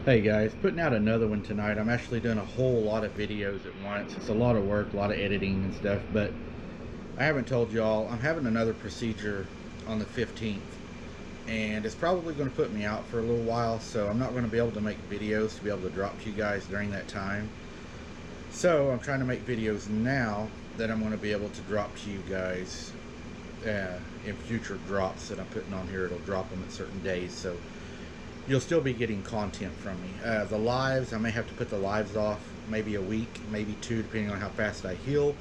Hey guys, putting out another one tonight. I'm actually doing a whole lot of videos at once. It's a lot of work, a lot of editing and stuff, but I haven't told y'all I'm having another procedure on the 15th, and it's probably going to put me out for a little while, so I'm not going to be able to make videos to be able to drop to you guys during that time. So I'm trying to make videos now that I'm going to be able to drop to you guys in future drops that I'm putting on here. It'll drop them at certain days, so you'll still be getting content from me. The lives, I may have to put the lives off maybe a week, maybe two, depending on how fast I heal.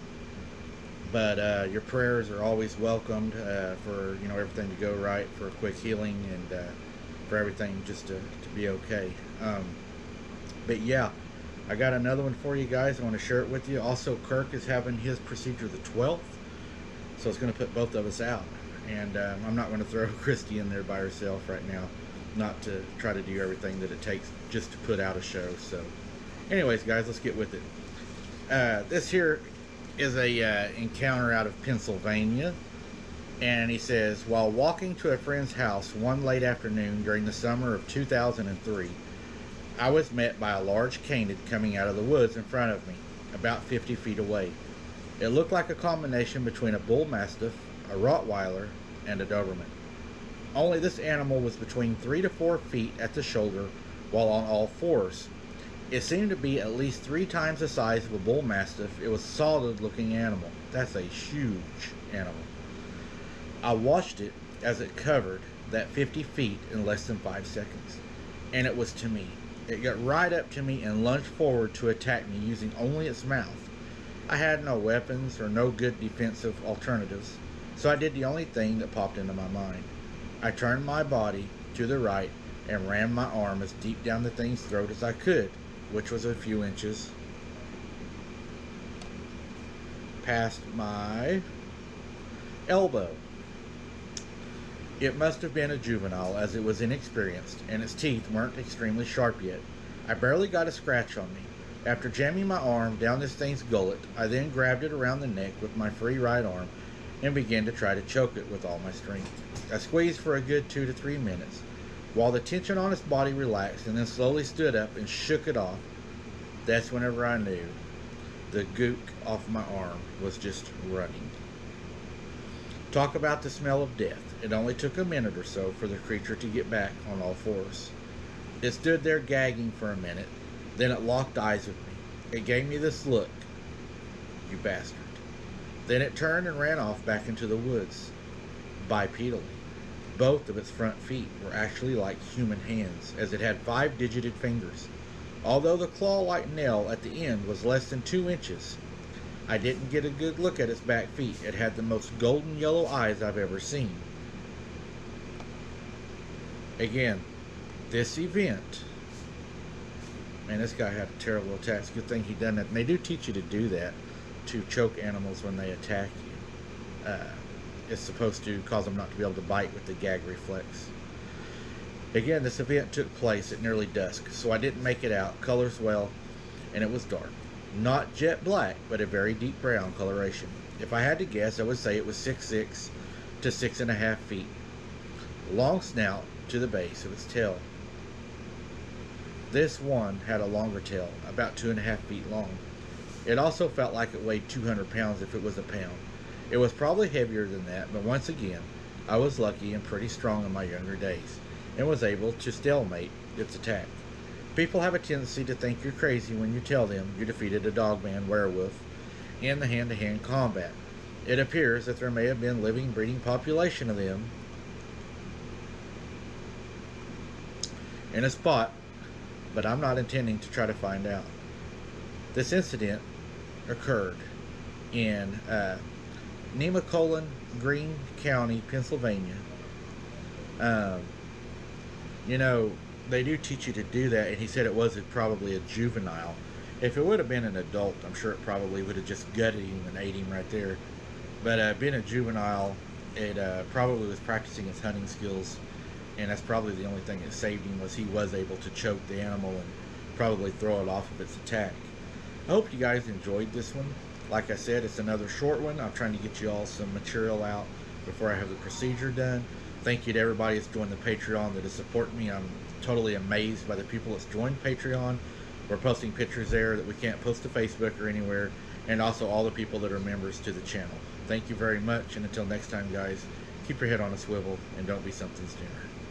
But your prayers are always welcomed for everything to go right, for a quick healing, and for everything just to be okay. But yeah, I got another one for you guys. I want to share it with you. Also, Kirk is having his procedure the 12th, so it's going to put both of us out. And I'm not going to throw Christy in there by herself right now, not to try to do everything that it takes just to put out a show. So anyways, guys, let's get with it. This here is a encounter out of Pennsylvania, and he says, while walking to a friend's house one late afternoon during the summer of 2003, I was met by a large canid coming out of the woods in front of me, about 50 feet away. It looked like a combination between a bull mastiff, a Rottweiler, and a Doberman. Only this animal was between 3 to 4 feet at the shoulder while on all fours. It seemed to be at least 3 times the size of a bull mastiff. It was a solid looking animal. That's a huge animal. I watched it as it covered that 50 feet in less than 5 seconds. And it was to me. It got right up to me and lunged forward to attack me using only its mouth. I had no weapons or no good defensive alternatives, so I did the only thing that popped into my mind. I turned my body to the right and ran my arm as deep down the thing's throat as I could, which was a few inches past my elbow. It must have been a juvenile, as it was inexperienced and its teeth weren't extremely sharp yet. I barely got a scratch on me. After jamming my arm down this thing's gullet, I then grabbed it around the neck with my free right arm and began to try to choke it with all my strength. I squeezed for a good 2 to 3 minutes, while the tension on its body relaxed, and then slowly stood up and shook it off. That's whenever I knew the gook off my arm was just running. Talk about the smell of death. It only took a minute or so for the creature to get back on all fours. It stood there gagging for a minute, then it locked eyes with me. It gave me this look. You bastard. Then it turned and ran off back into the woods, bipedally. Both of its front feet were actually like human hands, as it had 5-digited fingers, although the claw-like nail at the end was less than 2 inches. I didn't get a good look at its back feet. It had the most golden yellow eyes I've ever seen. Again, this event, man, this guy had terrible attacks. Good thing he done that. And they do teach you to do that, to choke animals when they attack you. It's supposed to cause them not to be able to bite with the gag reflex. Again, this event took place at nearly dusk, so I didn't make it out. Colors well, and it was dark. Not jet black, but a very deep brown coloration. If I had to guess, I would say it was 6'6" to 6.5 feet. Long snout to the base of its tail. This one had a longer tail, about 2.5 feet long. It also felt like it weighed 200 pounds if it was a pound. It was probably heavier than that, but once again, I was lucky and pretty strong in my younger days, and was able to stalemate its attack. People have a tendency to think you're crazy when you tell them you defeated a Dogman werewolf in the hand-to-hand combat. It appears that there may have been living, breeding population of them in a spot, but I'm not intending to try to find out. This incident occurred in Nemacolin, Greene County, Pennsylvania. They do teach you to do that, and he said it was probably a juvenile. If it would have been an adult, I'm sure it probably would have just gutted him and ate him right there. But being a juvenile, it probably was practicing his hunting skills, and that's probably the only thing that saved him, was he was able to choke the animal and probably throw it off of its attack. I hope you guys enjoyed this one. Like I said, it's another short one. I'm trying to get you all some material out before I have the procedure done. Thank you to everybody that's joined the Patreon that has supported me. I'm totally amazed by the people that's joined Patreon. We're posting pictures there that we can't post to Facebook or anywhere, and also all the people that are members to the channel. Thank you very much, and until next time, guys, keep your head on a swivel and don't be something sooner.